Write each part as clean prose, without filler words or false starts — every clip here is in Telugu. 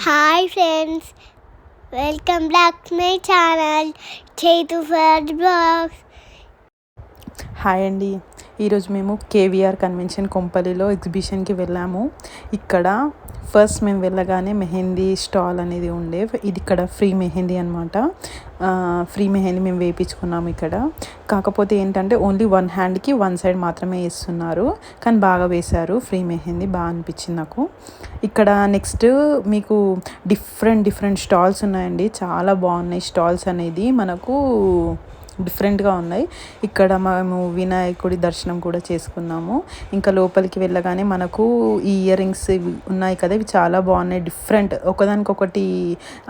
Hi friends, welcome back to my channel Chaitu for blogs. Hi అండి. ఈరోజు మేము కేవీఆర్ కన్వెన్షన్ కొంపల్లిలో ఎగ్జిబిషన్కి వెళ్ళాము. ఇక్కడ ఫస్ట్ మేము వెళ్ళగానే మెహందీ స్టాల్ అనేది ఉండే. ఇది ఇక్కడ ఫ్రీ మెహందీ అనమాట. ఫ్రీ మెహందీ మేము వేయించుకున్నాము ఇక్కడ. కాకపోతే ఏంటంటే ఓన్లీ వన్ హ్యాండ్కి వన్ సైడ్ మాత్రమే వేస్తున్నారు, కానీ బాగా వేశారు. ఫ్రీ మెహందీ బాగా అనిపించింది నాకు. ఇక్కడ నెక్స్ట్ మీకు డిఫరెంట్ స్టాల్స్ ఉన్నాయండి. చాలా బాగున్నాయి స్టాల్స్ అనేది, మనకు డిఫరెంట్గా ఉన్నాయి. ఇక్కడ మేము వినాయకుడి దర్శనం కూడా చేసుకున్నాము. ఇంకా లోపలికి వెళ్ళగానే మనకు ఈ ఇయర్ రింగ్స్ ఉన్నాయి కదా, ఇవి చాలా బాగున్నాయి. డిఫరెంట్, ఒకదానికొకటి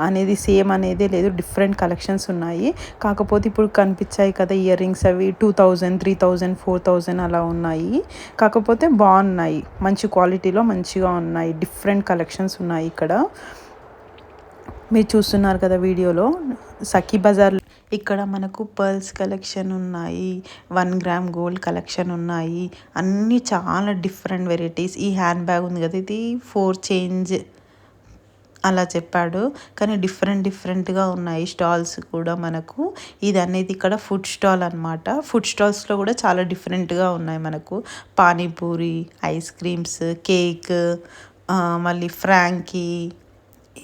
అనేది సేమ్ అనేది లేదు, డిఫరెంట్ కలెక్షన్స్ ఉన్నాయి. కాకపోతే ఇప్పుడు కనిపించాయి కదా ఇయర్ రింగ్స్, అవి 2000, 3000, 4000 అలా ఉన్నాయి. కాకపోతే బాగున్నాయి, మంచి క్వాలిటీలో మంచిగా ఉన్నాయి. డిఫరెంట్ కలెక్షన్స్ ఉన్నాయి ఇక్కడ. మీరు చూస్తున్నారు కదా వీడియోలో, సఖీ బజార్. ఇక్కడ మనకు పర్ల్స్ కలెక్షన్ ఉన్నాయి, 1 గ్రామ్ గోల్డ్ కలెక్షన్ ఉన్నాయి. అన్నీ చాలా డిఫరెంట్ వెరైటీస్. ఈ హ్యాండ్ బ్యాగ్ ఉంది కదా, ఇది 4 చేంజ్ అలా చెప్పాడు, కానీ డిఫరెంట్గా ఉన్నాయి స్టాల్స్ కూడా మనకు. ఇది అనేది ఇక్కడ ఫుడ్ స్టాల్ అనమాట. ఫుడ్ స్టాల్స్లో కూడా చాలా డిఫరెంట్గా ఉన్నాయి మనకు. పానీపూరి, ఐస్ క్రీమ్స్, కేక్, మళ్ళీ ఫ్రాంకీ,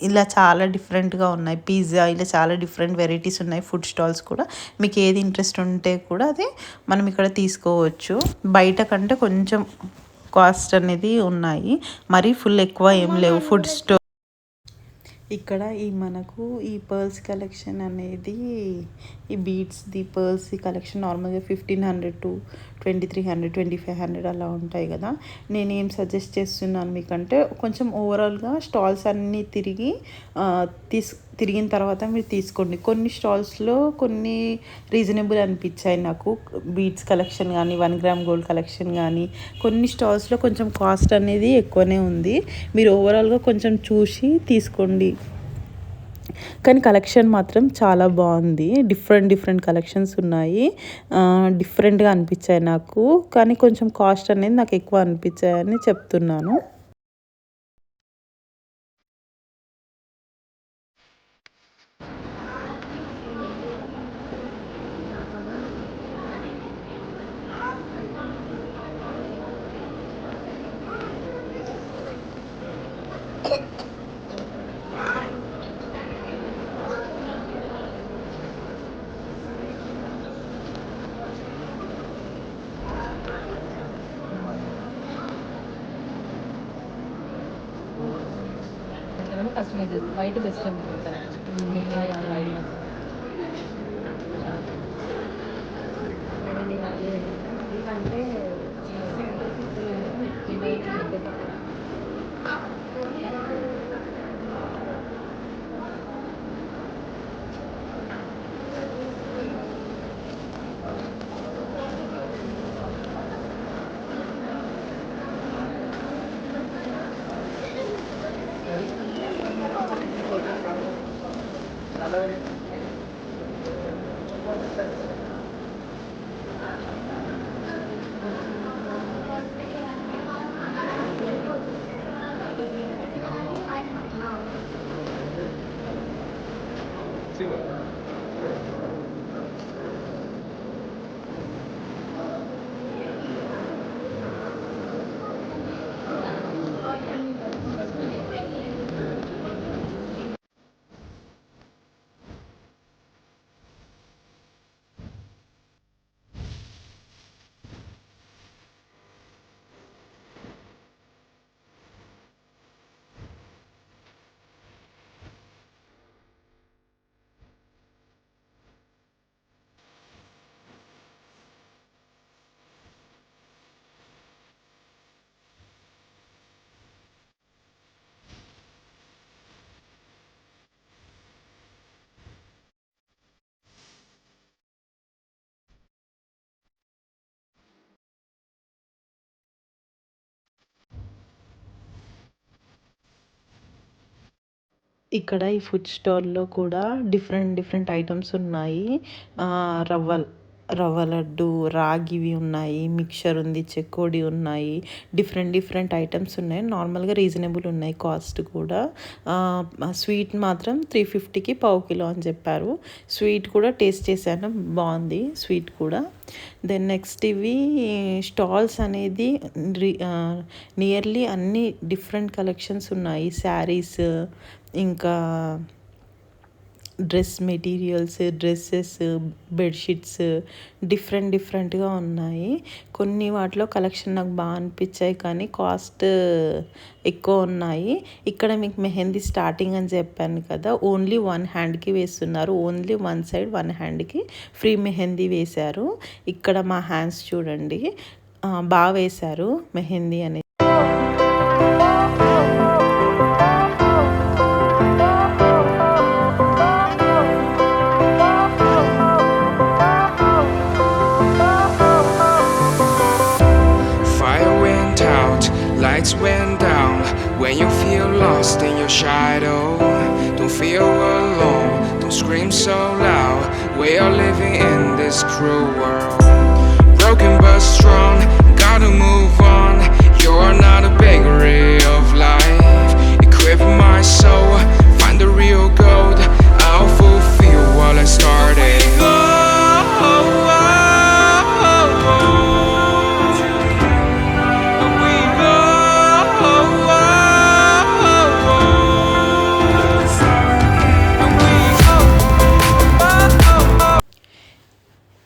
ఇలా చాలా డిఫరెంట్గా ఉన్నాయి. పిజ్జా, ఇలా చాలా డిఫరెంట్ వెరైటీస్ ఉన్నాయి ఫుడ్ స్టాల్స్ కూడా. మీకు ఏది ఇంట్రెస్ట్ ఉంటే కూడా అది మనం ఇక్కడ తీసుకోవచ్చు. బయట కంటే కొంచెం కాస్ట్ అనేది ఉన్నాయి, మరీ ఫుల్ ఎక్కువ ఏం లేవు ఫుడ్ స్టోర్. ఇక్కడ మనకు ఈ పర్ల్స్ కలెక్షన్ అనేది, ఈ బీడ్స్ది పర్ల్స్ కలెక్షన్ నార్మల్గా 1500 to 2300, 2500 అలా ఉంటాయి కదా. నేనేం సజెస్ట్ చేస్తున్నాను మీకంటే, కొంచెం ఓవరాల్గా స్టాల్స్ అన్నీ తిరిగిన తర్వాత మీరు తీసుకోండి. కొన్ని స్టాల్స్లో కొన్ని రీజనబుల్ అనిపించాయి నాకు. బీడ్స్ కలెక్షన్ కానీ, 1 గ్రామ్ గోల్డ్ కలెక్షన్ కానీ, కొన్ని స్టాల్స్లో కొంచెం కాస్ట్ అనేది ఎక్కువనే ఉంది. మీరు ఓవరాల్గా కొంచెం చూసి తీసుకోండి. కానీ కలెక్షన్ మాత్రం చాలా బాగుంది. డిఫరెంట్ కలెక్షన్స్ ఉన్నాయి. డిఫరెంట్గా అనిపించాయి నాకు, కానీ కొంచెం కాస్ట్ అనేది నాకు ఎక్కువ అనిపించాయని చెప్తున్నాను. కస్టమైజ్ వైట్ బెస్ట్ అంటే ఇక్కడ ఈ ఫుడ్ స్టాల్లో కూడా డిఫరెంట్ ఐటమ్స్ ఉన్నాయి. రవ్వల్ రవ్వ లడ్డు, రాగివి ఉన్నాయి, మిక్చర్ ఉంది, చెకోడి ఉన్నాయి, డిఫరెంట్ ఐటమ్స్ ఉన్నాయి. నార్మల్గా రీజనబుల్ ఉన్నాయి కాస్ట్ కూడా. స్వీట్ మాత్రం 350కి పావు కిలో అని చెప్పారు. స్వీట్ కూడా టేస్ట్ చేశాను, బాగుంది స్వీట్ కూడా. దెన్ నెక్స్ట్ ఇవి స్టాల్స్ అనేది నియర్లీ అన్ని డిఫరెంట్ కలెక్షన్స్ ఉన్నాయి. శారీస్, ఇంకా డ్రెస్ మెటీరియల్స్, డ్రెస్సెస్, బెడ్షీట్స్ డిఫరెంట్గా ఉన్నాయి. కొన్ని వాటిలో కలెక్షన్ నాకు బాగా అనిపించాయి, కానీ కాస్ట్ ఎక్కువ ఉన్నాయి. ఇక్కడ మీకు మెహందీ స్టార్టింగ్ అని చెప్పాను కదా, ఓన్లీ 1 హ్యాండ్కి వేస్తున్నారు. ఓన్లీ 1 సైడ్ 1 హ్యాండ్కి ఫ్రీ మెహందీ వేశారు. ఇక్కడ మా హ్యాండ్స్ చూడండి, బాగా వేశారు మెహందీ అనేది. Lights went down when you feel lost in your shadow. Don't feel alone, don't scream so loud. We are living in this cruel world. Broken but strong, gotta move on. You're not a bakery of life. Equip my soul, find the real gold. I'll fulfill what I started.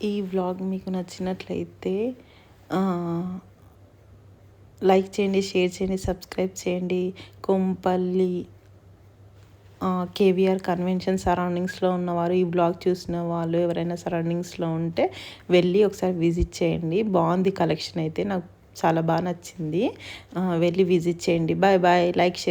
ఈ వ్లాగ్ మీకు నచ్చినట్లయితే లైక్ చేయండి, షేర్ చేయండి, సబ్స్క్రైబ్ చేయండి. కొంపల్లి కేవీఆర్ కన్వెన్షన్ సరౌండింగ్స్లో ఉన్నవారు, ఈ బ్లాగ్ చూసిన వాళ్ళు ఎవరైనా సరౌండింగ్స్లో ఉంటే వెళ్ళి ఒకసారి విజిట్ చేయండి. బాగుంది కలెక్షన్ అయితే, నాకు చాలా బాగా నచ్చింది. వెళ్ళి విజిట్ చేయండి. Bye bye. Like, share.